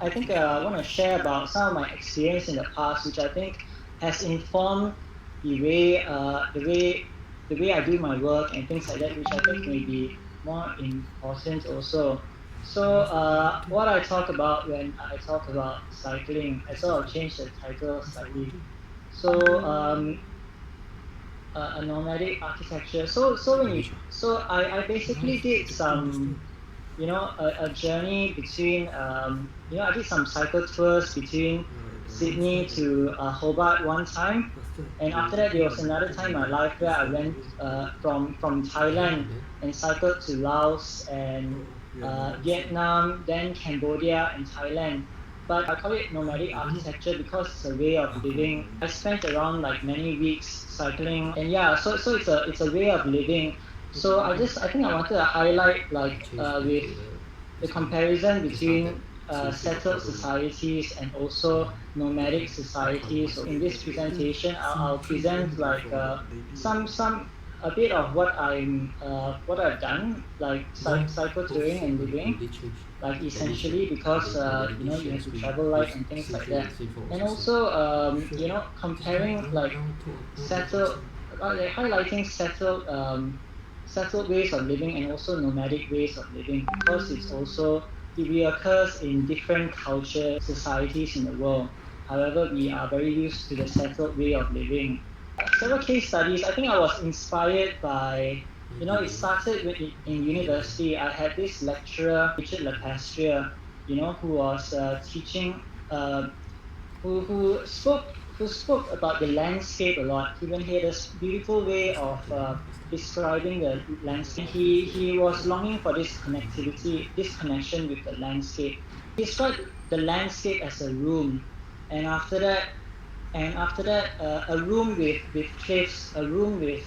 I want to share about some of my experience in the past, which I think has informed the way I do my work and things like that, which I think may be more important also. So what I talk about when I talk about cycling, I sort of changed the title slightly. So a nomadic architecture. I basically did some a journey between I did some cycle tours between Sydney to Hobart one time, and after that there was another time in my life where I went from Thailand and cycled to Laos and Vietnam, then Cambodia and Thailand. But I call it nomadic architecture because it's a way of living. I spent around like many weeks cycling, and yeah, so it's a way of living. So I think I wanted to highlight with the comparison between settled societies and also nomadic societies. So in this presentation, I'll present some a bit of what I've done, like cycle touring and living, like essentially because you have to travel light and things like that, and also comparing like settled, highlighting settled ways of living and also nomadic ways of living, because it reoccurs in different cultures, societies in the world. However, we are very used to the settled way of living. Several case studies. I think I was inspired by, it started in university. I had this lecturer, Richard Lepastria, who was teaching, who spoke about the landscape a lot. Even he had this beautiful way of describing the landscape. He was longing for this connectivity, this connection with the landscape. He described the landscape as a room, and after that, a room with cliffs, a room with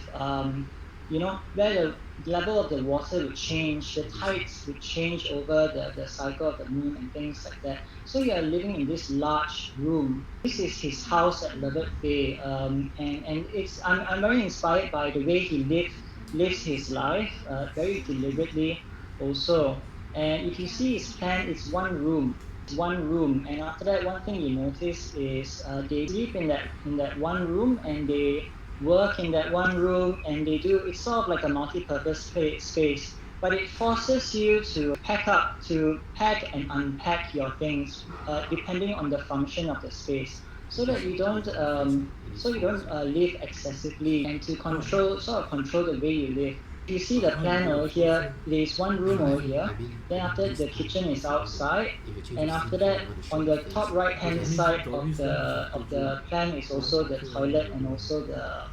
where the level of the water would change, the tides would change over the cycle of the moon and things like that. So you are living in this large room. This is his house at Levert Bay, and I'm very inspired by the way he lives his life very deliberately also. And if you see his plan, it's one room, and after that, one thing you notice is they live in that one room, and they work in that one room, and it's sort of like a multi-purpose space, but it forces you to pack and unpack your things depending on the function of the space, so that you don't live excessively, and to control the way you live. You see the plan over here, there's one room over here, then after that the kitchen is outside, and after that on the top right hand side of the plan is also the toilet and also the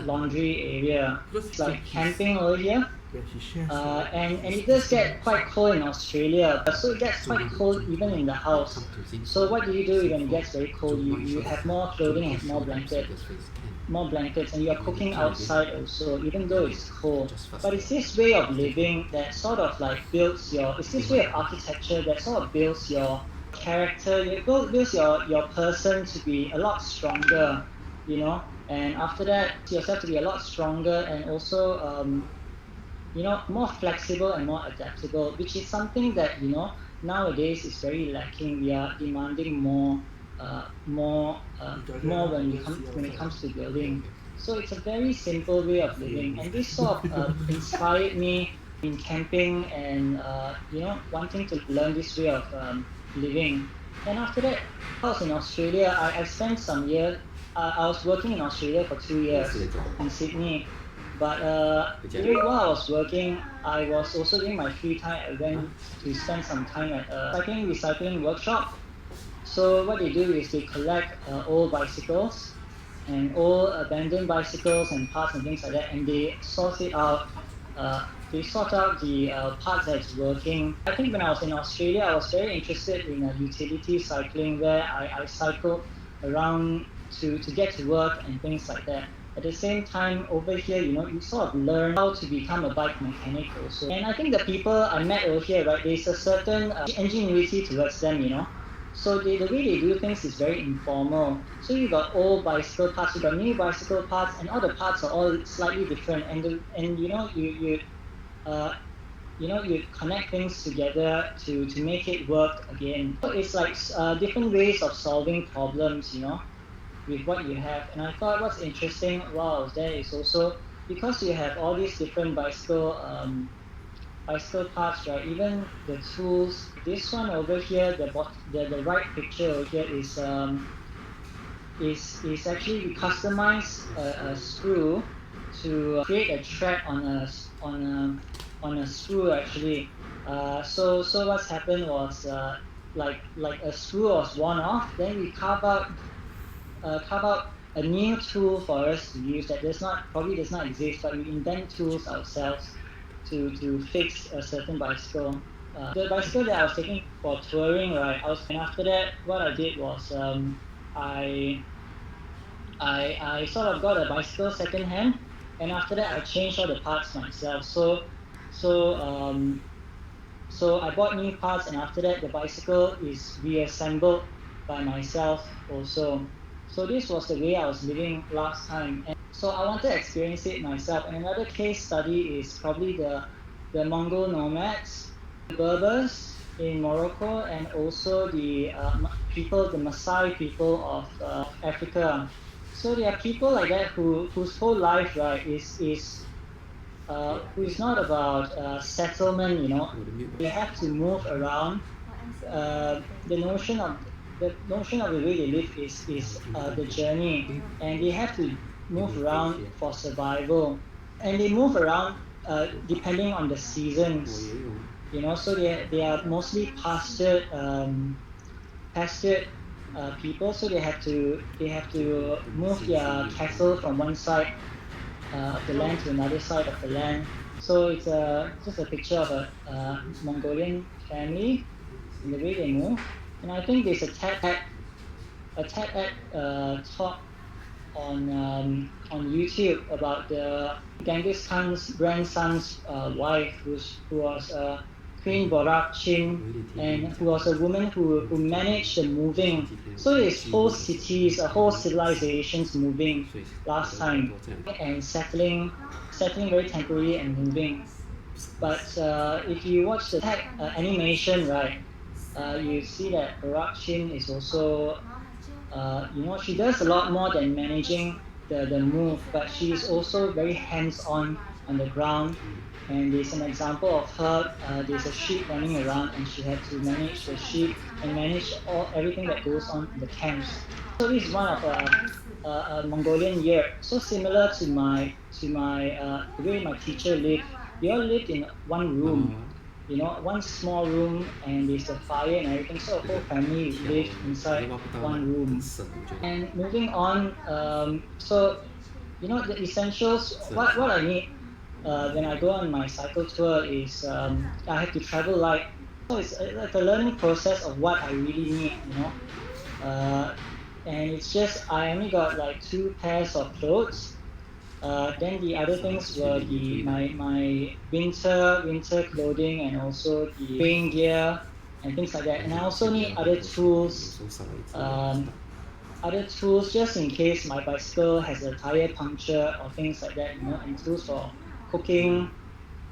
laundry area. It's like camping over here. And it does get quite cold in Australia, so it gets quite cold even in the house. So what do you do when it gets very cold? You have more clothing and more blankets, and you're cooking outside also, even though it's cold. But it's this way of living that sort of like it's this way of architecture that sort of builds your character, it builds your person to be a lot stronger, and after that, yourself to be a lot stronger, and also, more flexible and more adaptable, which is something that, nowadays is very lacking. We are demanding more when it comes to building. So it's a very simple way of living, and this sort of inspired me in camping and wanting to learn this way of living. And after that, I was in Australia. I spent some years. I was working in Australia for 2 years in Sydney. But while I was working, I was also during my free time. I went to spend some time at a recycling workshop. So what they do is they collect old bicycles and old abandoned bicycles and parts and things like that, and they sort it out. They sort out the parts that's working. I think when I was in Australia, I was very interested in utility cycling, where I cycled around to get to work and things like that. At the same time, over here, you sort of learn how to become a bike mechanic also. And I think the people I met over here, right, there's a certain ingenuity towards them, So the way they do things is very informal. So you got old bicycle parts, you got new bicycle parts, and all the parts are all slightly different. And you connect things together to make it work again. So it's like different ways of solving problems, with what you have. And I thought what's interesting while I was there is also because you have all these different bicycle parts, right? Even the tools. This one over here, the right picture over here is actually we customize a screw to create a track on a screw actually. So what's happened was like a screw was worn off, then we carve out a new tool for us to use that probably does not exist, but we invent tools ourselves to fix a certain bicycle. The bicycle that I was taking for touring, right? And after that, what I did was I I sort of got a bicycle secondhand, and after that I changed all the parts myself. So um, so I bought new parts, and after that the bicycle is reassembled by myself also. So this was the way I was living last time, and so I wanted to experience it myself. And another case study is probably the Mongol nomads, the Berbers in Morocco, and also the the Maasai people of Africa. So there are people like that whose whole life, right, who is not about settlement. They have to move around. Uh, the notion of the way they live is the journey, and they have to move around for survival, and they move around depending on the seasons. So they are mostly pastured people, so they have to move their cattle from one side of the land to another side of the land. So it's just a picture of a Mongolian family in the way they move. And I think there's a TED talk on YouTube about the Genghis Khan's grandson's wife, who was Queen Borakchin, and who was a woman who managed the moving. So there's whole cities, whole civilizations moving last time, and settling very temporarily and moving. But if you watch the tech animation, right, you see that Borakchin is also, she does a lot more than managing the move, but she is also very hands-on the ground. And there's an example of her, there's a sheep running around, and she had to manage the sheep and manage everything that goes on in the camps. So this is one of a Mongolian year. So similar to the way my teacher lived. They all lived in one room, one small room, and there's a fire and everything. So the whole family lived inside one room. And moving on, the essentials, what I need when I go on my cycle tour is I have to travel light. So it's like a learning process of what I really need, and it's just I only got like 2 pairs of clothes. Then the other things were my winter clothing, and also the rain gear and things like that. And I also need other tools just in case my bicycle has a tire puncture or things like that, and tools for cooking.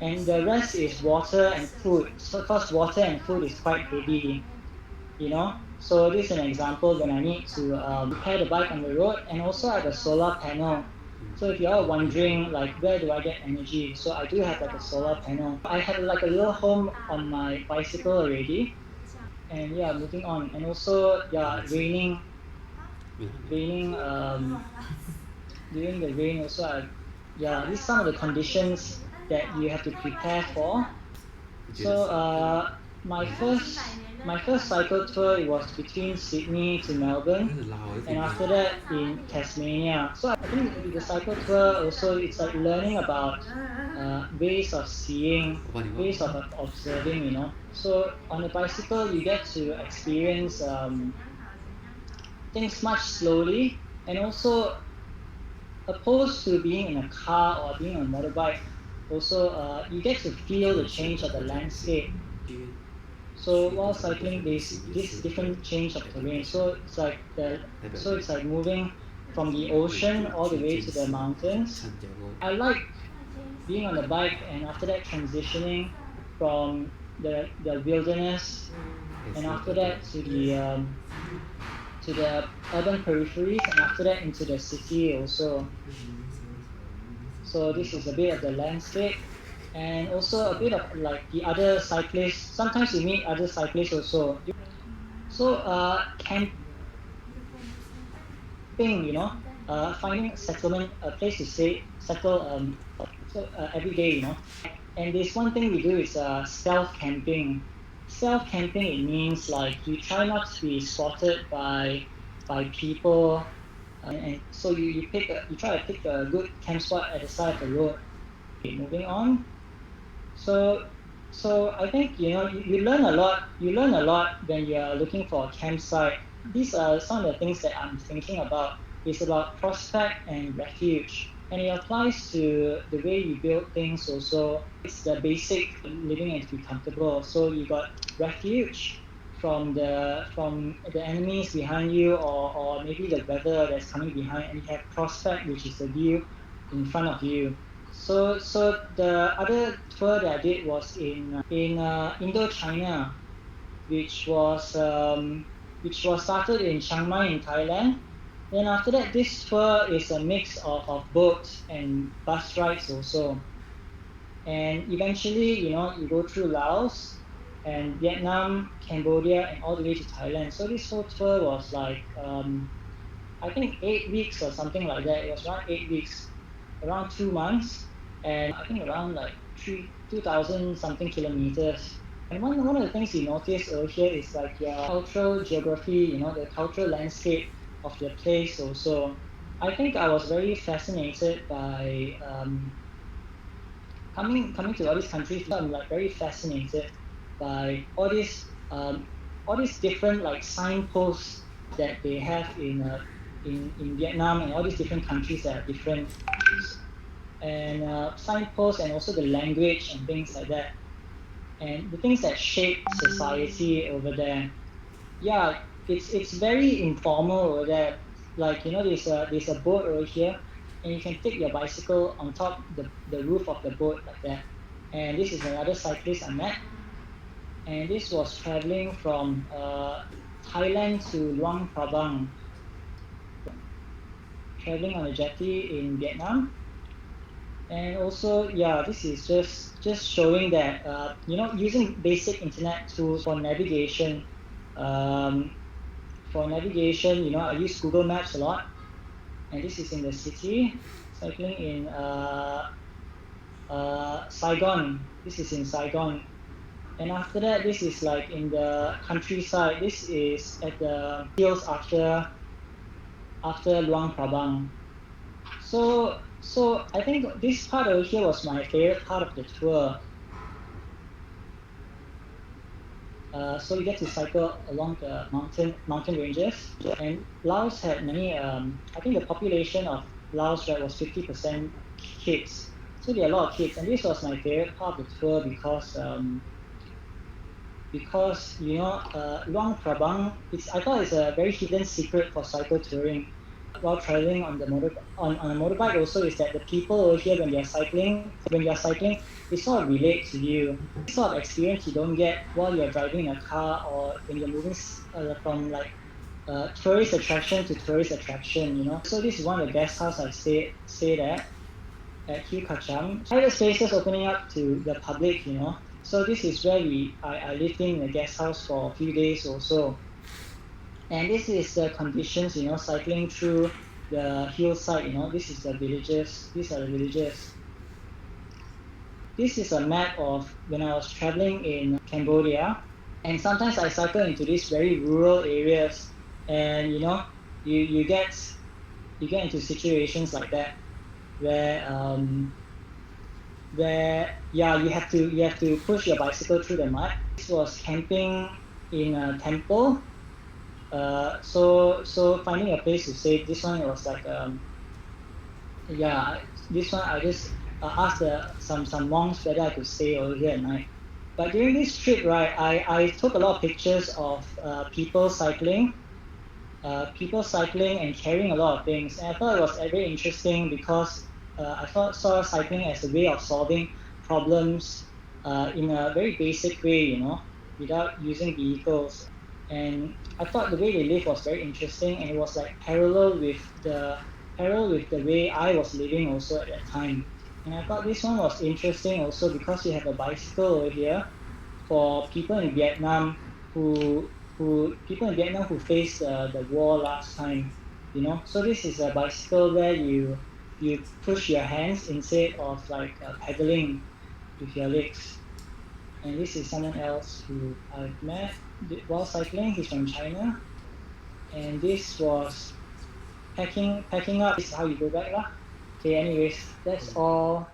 And the rest is water and food. So because water and food is quite heavy, So this is an example when I need to repair the bike on the road, and also I have a solar panel. So if you're wondering like where do I get energy, so I do have like a solar panel. I have like a little home on my bicycle already, and moving on. And also raining during the rain also. These are some of the conditions that you have to prepare for. So my first cycle tour, it was between Sydney to Melbourne, and after that in Tasmania. So I think the cycle tour also, it's like learning about ways of seeing, ways of observing, So on a bicycle you get to experience things much slowly, and also opposed to being in a car or being on a motorbike, also you get to feel the change of the landscape. So while cycling, there's this different change of terrain. So it's like moving from the ocean all the way to the mountains. I like being on the bike, and after that transitioning from the wilderness, and after that to the urban peripheries, and after that into the city also. So this is a bit of the landscape, and also a bit of like the other cyclists. Sometimes you meet other cyclists also. So camping, finding settlement, a place to stay, settle every day, And this one thing we do is self-camping. Self-camping, it means like you try not to be spotted by people, and so you try to pick a good camp spot at the side of the road. Okay, moving on. So I think you learn a lot. You learn a lot when you are looking for a campsite. These are some of the things that I'm thinking about. It's about prospect and refuge, and it applies to the way you build things also. It's the basic living and to be comfortable. So you got refuge from the enemies behind you, or maybe the weather that's coming behind, and you have prospect, which is the view in front of you. So the other tour that I did was in Indochina, which was started in Chiang Mai in Thailand. Then after that, this tour is a mix of boats and bus rides also. And eventually, you go through Laos and Vietnam, Cambodia, and all the way to Thailand. So this whole tour was like, I think 8 weeks or something like that. It was around 8 weeks, around 2 months, and I think around like 2,000 something kilometers. And one of the things you notice over here is like your cultural geography, the cultural landscape of the place also. I think I was very fascinated by coming to all these countries. I'm like very fascinated by all these different like signposts that they have in Vietnam, and all these different countries that are different, and signposts, and also the language and things like that, and the things that shape society over there. Yeah, it's very informal over there. Like there's a boat over here, and you can take your bicycle on top the roof of the boat like that. And this is another cyclist I met, and this was traveling from Thailand to Luang Prabang, traveling on a jetty in Vietnam. And also, yeah, this is just showing that using basic internet tools for navigation. I use Google Maps a lot, and this is in the city, cycling in Saigon. This is in Saigon, and after that, this is like in the countryside. This is at the hills after Luang Prabang. So I think this part over here was my favorite part of the tour. So you get to cycle along the mountain ranges, and Laos had many. I think the population of Laos was 50% kids, so there are a lot of kids, and this was my favorite part of the tour because Luang Prabang. I thought it's a very hidden secret for cycle touring. While traveling on a motorbike also, is that the people over here when you're cycling, they sort of relate to you. This sort of experience you don't get while you're driving a car, or when you're moving from like tourist attraction to tourist attraction, So this is one of the guest house I stayed at Hill Kacham. Private spaces opening up to the public, So this is where I lived in the guest house for a few days also. And this is the conditions, cycling through the hillside, This is the villages. These are the villages. This is a map of when I was traveling in Cambodia, and sometimes I cycle into these very rural areas, and you get into situations like that where you have to push your bicycle through the mud. This was camping in a temple. So finding a place to stay. This one was like this one I just asked some monks whether I could stay over here at night. But during this trip, right, I took a lot of pictures of people cycling and carrying a lot of things, and I thought it was very interesting because I saw cycling as a way of solving problems in a very basic way, without using vehicles. And I thought the way they lived was very interesting, and it was like parallel with the way I was living also at that time. And I thought this one was interesting also because you have a bicycle over here for people in Vietnam who faced the war last time. So this is a bicycle where you push your hands instead of like pedaling with your legs. And this is someone else who I've met while cycling. He's from China, and this was packing up. This is how you go back lah. Okay, anyways, that's all